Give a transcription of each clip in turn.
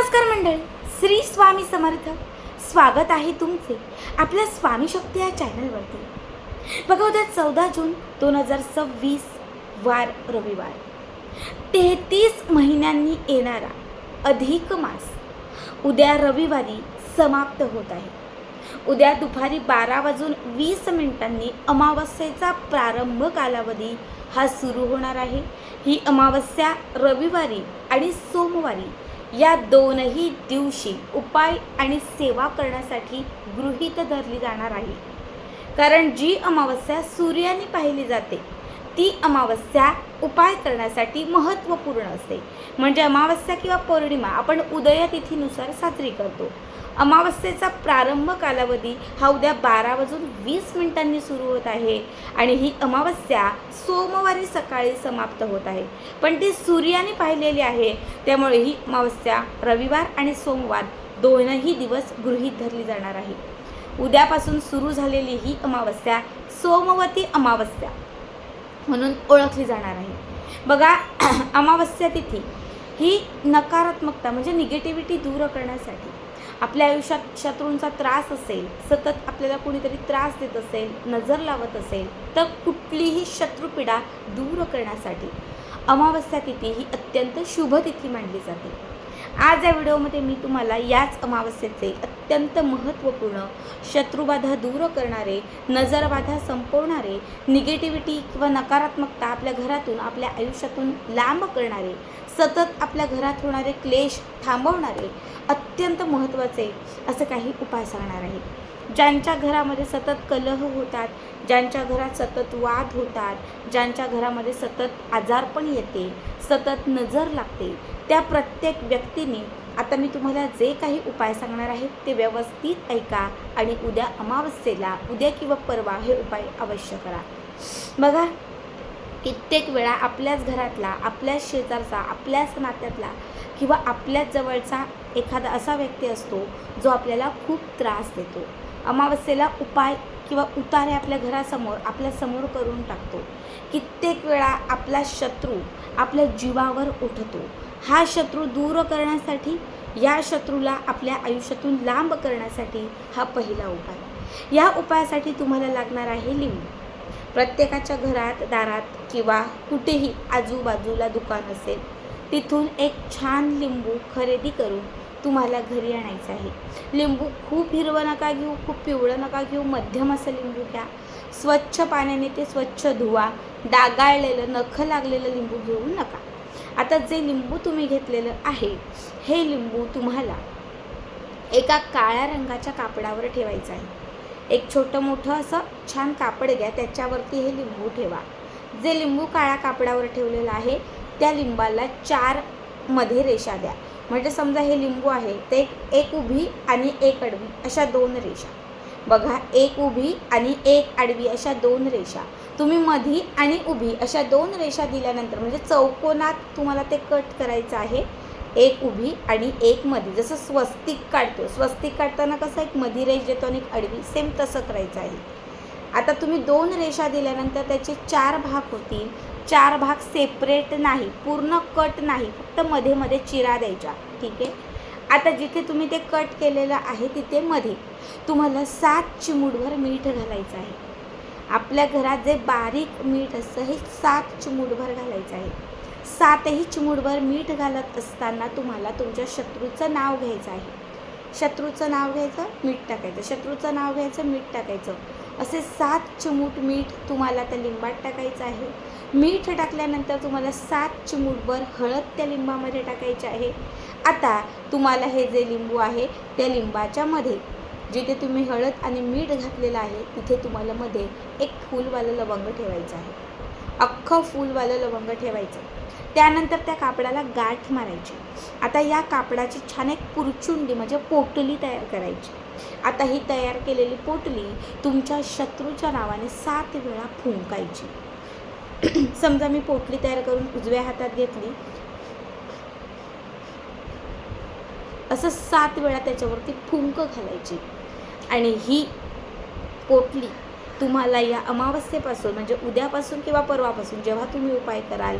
नमस्कार मंडळी, श्री स्वामी समर्थ. स्वागत आहे तुमचे आपल्या स्वामी शक्ती या चॅनलवरती. बघा, उद्या 14 जून 2026 वार रविवार, 33 महिन्यांनी येणारा अधिक मास उद्या रविवारी समाप्त होत आहे. उद्या दुपारी 12:20 अमावस्येचा प्रारंभ कालावधी हा सुरू होणार आहे. ही अमावस्या रविवारी आणि सोमवारी या दोनही दिवशी उपाय आणि सेवा करण्यासाठी गृहीत धरली जाणार आहे. कारण जी अमावस्या सूर्याने पाहिली जाते ती अमावस्या उपाय करण्यासाठी महत्त्वपूर्ण असते. म्हणजे अमावस्या किंवा पौर्णिमा आपण उदयतिथीनुसार साजरी करतो. अमावस्येचा प्रारंभ कालावधी हा उद्या 12:20 सुरू होत आहे आणि ही अमावस्या सोमवारी सकाळी समाप्त होत आहे. पण ती सूर्याने पाहिलेली आहे, त्यामुळे ही अमावस्या रविवार आणि सोमवार दोनही दिवस गृहीत धरली जाणार आहे. उद्यापासून सुरू झालेली ही अमावस्या सोमवती अमावस्या म्हणून ओळखली जाणार आहे. बघा, अमावस्या तिथी ही नकारात्मकता म्हणजे निगेटिव्हिटी दूर करण्यासाठी, आपल्या आयुष्यात शत्रूंचा त्रास असेल, सतत आपल्याला कोणीतरी त्रास देत असेल, नजर लावत असेल, तर कुठलीही शत्रुपीडा दूर करण्यासाठी अमावस्या तिथी ही अत्यंत शुभ तिथी मानली जाते. आज या व्हिडिओमध्ये मी तुम्हाला याच अमावस्येचे अत्यंत महत्त्वपूर्ण शत्रुबाधा दूर करणारे, नजरबाधा संपवणारे, निगेटिव्हिटी किंवा नकारात्मकता आपल्या घरातून, आपल्या आयुष्यातून लांब करणारे, सतत आपल्या घरात होणारे क्लेश थांबवणारे अत्यंत महत्त्वाचे असे काही उपाय सांगणार आहे. ज्यांच्या घरामध्ये सतत कलह होतात, ज्यांच्या घरात सतत वाद होतात, ज्यांच्या घरामध्ये सतत आजारपण येते, सतत नजर लागते, त्या प्रत्येक व्यक्तीने आता मी तुम्हाला जे काही उपाय सांगणार आहे ते व्यवस्थित ऐका आणि उद्या अमावस्येला, उद्या किंवा परवा हे उपाय अवश्य करा. बघा, कित्येक वेळा आपल्याच घरातला, आपल्याच शेजारचा, आपल्याच नात्यातला किंवा आपल्याच जवळचा एखादा असा व्यक्ती असतो जो आपल्याला खूप त्रास देतो. अमावस्येला उपाय किंवा उतारे आपल्या घरासमोर, आपल्या समोर करून टाकतो. कित्येक वेळा आपला शत्रू आपल्या जीवावर उठतो. हा शत्रू दूर करण्यासाठी, या शत्रूला आपल्या आयुष्यातून लांब करण्यासाठी हा पहिला उपाय. या उपायासाठी तुम्हाला लागणार आहे लिंबू. प्रत्येकाच्या घरात, दारात किंवा कुठेही आजूबाजूला दुकान असेल, तिथून एक छान लिंबू खरेदी करून तुम्हाला घरी आणायचं आहे. लिंबू खूप हिरवं नका घेऊ, खूप पिवळं नका घेऊ, मध्यम असं लिंबू घ्या. स्वच्छ पाण्याने ते स्वच्छ धुवा. डागाळलेलं, नखं लागलेलं लिंबू घेऊ नका. आता जे लिंबू तुम्ही घेतलेलं आहे, हे लिंबू तुम्हाला एका काळ्या रंगाच्या कापडावर ठेवायचं आहे. एक छोटं मोठं असं छान कापड घ्या, त्याच्यावरती हे लिंबू ठेवा. जे लिंबू काळ्या कापडावर ठेवलेलं आहे त्या लिंबाला 4 मध्ये रेषा द्या. म्हणजे समजा हे लिंबू आहे ते एक उभी आणि एक आडवी अशा 2 रेषा. बघा, एक उभी आणि एक आडवी अशा 2 रेषा. तुम्ही मधी आणि उभी अशा 2 रेषा दिल्यानंतर म्हणजे चौकोनात तुम्हाला ते कट करायचं आहे. एक उभी आणि एक मधी, जसं स्वस्तिक काढतो, स्वस्तिक काढताना कसं एक मधी रेष देतो आणि एक आडवी, सेम तसं करायचं आहे. आता तुम्ही 2 रेषा दिल्यानंतर त्याचे 4 भाग होतील. 4 भाग सेपरेट नाही, पूर्ण कट नाही, फक्त मध्ये मध्ये चिरा द्यायच्या. ठीक आहे. आता जिथे तुम्ही ते कट केलेलं आहे तिथे मध्ये तुम्हाला 7 चिमूटभर मीठ घालायचं आहे. आपल्या घरात जे बारीक मीठ असतं हे 7 चिमूटभर घालायचं आहे. 7ही चिमूटभर मीठ घालत असताना तुम्हाला तुमच्या शत्रूचं नाव घ्यायचं आहे. शत्रूचं नाव घ्यायचं, मीठ टाकायचं, शत्रूचं नाव घ्यायचं, मीठ टाकायचं. असे 7 चिमूट मीठ तुम्हाला त्या लिंबात टाकायचं आहे. मीठ टाकल्यानंतर तुम्हाला 7 चिमूटभर हळद त्या लिंबामध्ये टाकायची आहे. आता तुम्हाला हे जे लिंबू आहे त्या लिंबाच्या मध्ये जिथे तुम्ही हळद आणि मीठ घातलेलं आहे तिथे तुम्हाला मध्ये एक फूलवालं लवंग ठेवायचं आहे. अख्खं फूलवालं लवंग ठेवायचं. त्यानंतर त्या कापडाला गाठ मारायची. आता या कापडाची छान एक पुरचुंडी म्हणजे पोटली तयार करायची. आता ही तयार केलेली पोटली तुमच्या शत्रूच्या नावाने 7 वेळा फुंकायची. समजा मी पोटली तयार करून उजव्या हातात घेतली, असं 7 वेळा त्याच्यावरती फुंक घालायची आणि ही पोटली तुम्हाला या अमावस्येपासून म्हणजे उद्यापासून किंवा परवापासून जेव्हा तुम्ही उपाय कराल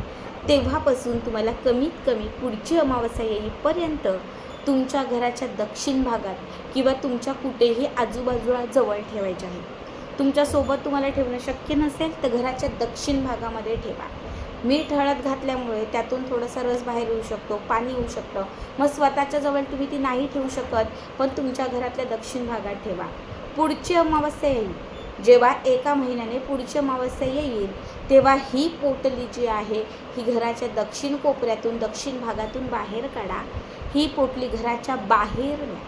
तेव्हापासून तुम्हाला कमीत कमी पुढची अमावस्या येईपर्यंत तुमच्या घराच्या दक्षिण भागात किंवा तुमच्या कुठेही आजूबाजूला जवळ ठेवायचे आहे. तुमच्यासोबत तुम्हाला ठेवणं शक्य नसेल तर घराच्या दक्षिण भागामध्ये ठेवा. मीठ हळद घातल्यामुळे त्यातून थोडासा रस बाहेर येऊ शकतो, पाणी येऊ शकतं. मग स्वतःच्या जवळ तुम्ही ती नाही ठेवू शकत, पण तुमच्या घरातल्या दक्षिण भागात ठेवा. पुढची अमावस्या येईल, जेव्हा एका महिन्याने पुढची अमावस्या येईल तेव्हा ही पोटली जी आहे ही घराच्या दक्षिण कोपऱ्यातून दक्षिण भागातून बाहेर काढा. ही पोटली घराच्या बाहेर न्या,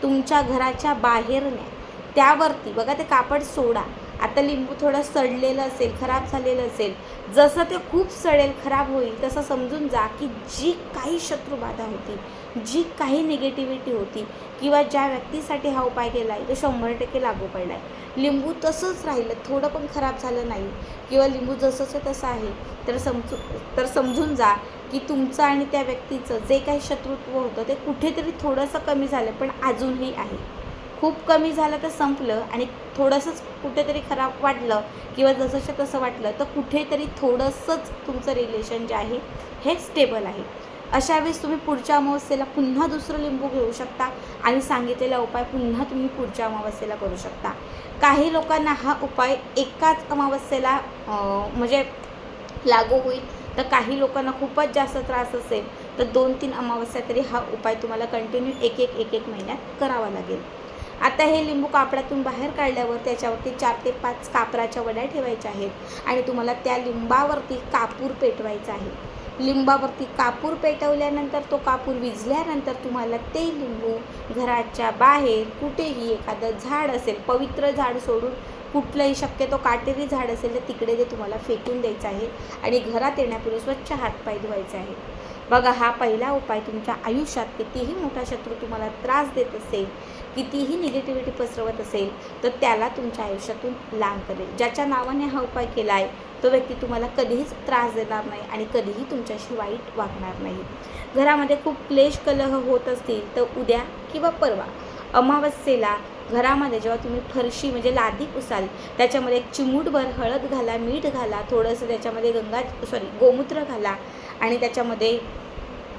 तुमच्या घराच्या बाहेर न्या. त्यावरती बघा ते कापड सोडा. आता लिंबू थोडं सडलेलं असेल, खराब झालेलं असेल, जसं ते खूप सडेल, खराब होईल तसं समजून जा की जी काही शत्रुबाधा होती, जी काही निगेटिव्हिटी होती किंवा ज्या व्यक्तीसाठी हा उपाय केला आहे तो 100% लागू पडला आहे. लिंबू तसंच राहिलं, थोडं पण खराब झालं नाही किंवा लिंबू जसंचं तसं आहे तर समजून जा की तुमचं आणि त्या व्यक्तीचं जे काही शत्रुत्व होतं ते कुठेतरी थोडंसं कमी झालं, पण अजूनही आहे. खूप कमी झालं तर संपलं आणि थोडंसंच कुठेतरी खराब वाटलं किंवा जसंच्या तसं वाटलं तर कुठेतरी थोडंसंच तुमचं रिलेशन जे आहे हे स्टेबल आहे. अशा वेळेस तुम्ही पुढच्या अमावस्येला पुन्हा दुसरं लिंबू घेऊ शकता आणि सांगितलेला उपाय पुन्हा तुम्ही पुढच्या अमावस्येला करू शकता. काही लोकांना हा उपाय एकाच अमावस्येला म्हणजे लागू होईल, तर काही लोकांना खूपच जास्त त्रास असेल तर 2-3 अमावस्या तरी हा उपाय तुम्हाला कंटिन्यू एक महिन्यात करावा लागेल. आता हे लिंबू कापडातून बाहेर काढल्यावर त्याच्यावरती 4 ते 5 कापराच्या वड्या ठेवायच्या आहेत आणि तुम्हाला त्या लिंबावरती कापूर पेटवायचा आहे. लिंबावरती कापूर पेटवल्यानंतर तो कापूर विझल्यानंतर तुम्हाला ते लिंबू घराच्या बाहेर कुठेही एखादं झाड असेल, पवित्र झाड सोडून कुठलंही शक्यतो काटेरी झाड असेल तर तिकडे ते तुम्हाला फेकून द्यायचं आहे आणि घरात येण्यापूर्वी स्वच्छ हातपाय धुवायचे आहे. बघा, हा पहिला उपाय तुमच्या आयुष्यात कितीही मोठा शत्रू तुम्हाला त्रास देत असेल, कितीही निगेटिव्हिटी पसरवत असेल तर त्याला तुमच्या आयुष्यातून लांब करेल. ज्याच्या नावाने हा उपाय केला आहे तो व्यक्ती तुम्हाला कधीच त्रास देणार नाही आणि कधीही तुमच्याशी वाईट वागणार नाही. घरामध्ये खूप क्लेश कलह होत असतील तर उद्या किंवा परवा अमावस्येला घरामध्ये जेव्हा तुम्ही फरशी म्हणजे लादी पुसाल त्याच्यामध्ये एक चिमूटभर हळद घाला, मीठ घाला, थोडंसं त्याच्यामध्ये गोमूत्र घाला आणि त्याच्यामध्ये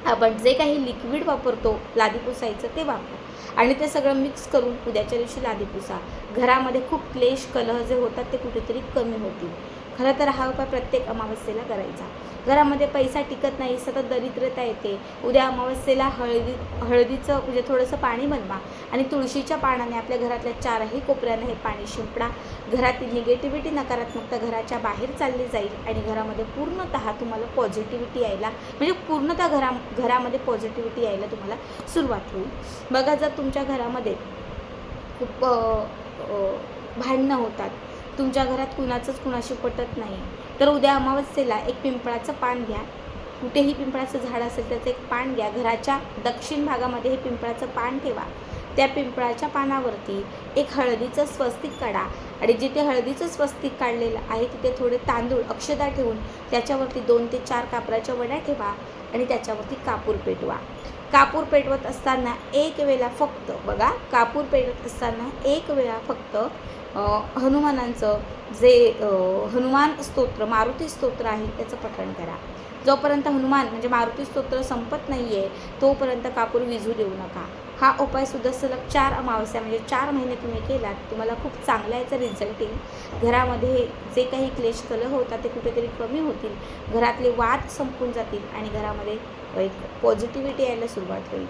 आपण जे काही लिक्विड वापरतो लादी पुसायचं ते वापरा आणि ते सगळं मिक्स करून उद्याच्या दिवशी लादी पुसा. घरामध्ये खूप क्लेश कलह जे होतात ते कुठेतरी कमी होतील. खरं तर हा उपाय प्रत्येक अमावस्येला करायचा. घरामध्ये पैसा टिकत नाही, सतत दरिद्रता येते, उद्या अमावस्येला हळदीचं म्हणजे थोडंसं पाणी बनवा आणि तुळशीच्या पानाने आपल्या घरातल्या 4ही कोपऱ्यानं हे पाणी शिंपडा. घरातील निगेटिव्हिटी, नकारात्मकता घराच्या बाहेर चालली जाईल आणि घरामध्ये पूर्णतः तुम्हाला पॉझिटिव्हिटी यायला म्हणजे पूर्णतः घरामध्ये पॉझिटिव्हिटी यायला तुम्हाला सुरुवात होईल. बघा, जर तुमच्या घरामध्ये खूप भांडणं होतात, तुमच्या घरात कुणाचंच कुणाशी पटत नाही, तर उद्या अमावस्येला एक पिंपळाचं पान घ्या. कुठेही पिंपळाचं झाड असेल त्याचं एक पान घ्या. घराच्या दक्षिण भागामध्ये हे पिंपळाचं पान ठेवा. त्या पिंपळाच्या पानावरती एक हळदीचं स्वस्तिक काढा आणि जिथे हळदीचं स्वस्तिक काढलेलं आहे तिथे थोडे तांदूळ अक्षदा ठेवून त्याच्यावरती 2 ते 4 कापराच्या वड्या ठेवा आणि त्याच्यावरती कापूर पेटवा. कापूर पेटवत असताना एक वेळा फक्त बघा, कापूर पेटवत असताना एक वेळा फक्त हनुमानांचं जे हनुमान स्तोत्र, मारुती स्तोत्र आहे त्याचं पठण करा. जोपर्यंत हनुमान म्हणजे मारुती स्तोत्र संपत नाही आहे तोपर्यंत कापूर विझू देऊ नका. हा उपायसुद्धा सलग 4 अमावस्या म्हणजे 4 महिने तुम्ही केलात, तुम्हाला खूप चांगला याचा रिझल्ट येईल. घरामध्ये जे काही क्लेश कलह होतात ते कुठेतरी कमी होतील, घरातले वाद संपून जातील आणि घरामध्ये एक पॉझिटिव्हिटी यायला सुरुवात होईल.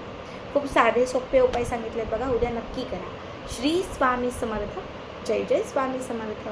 खूप साधे सोपे उपाय सांगितलेत बघा, उद्या नक्की करा. श्री स्वामी समर्थ. जय जय स्वामी समर्थ.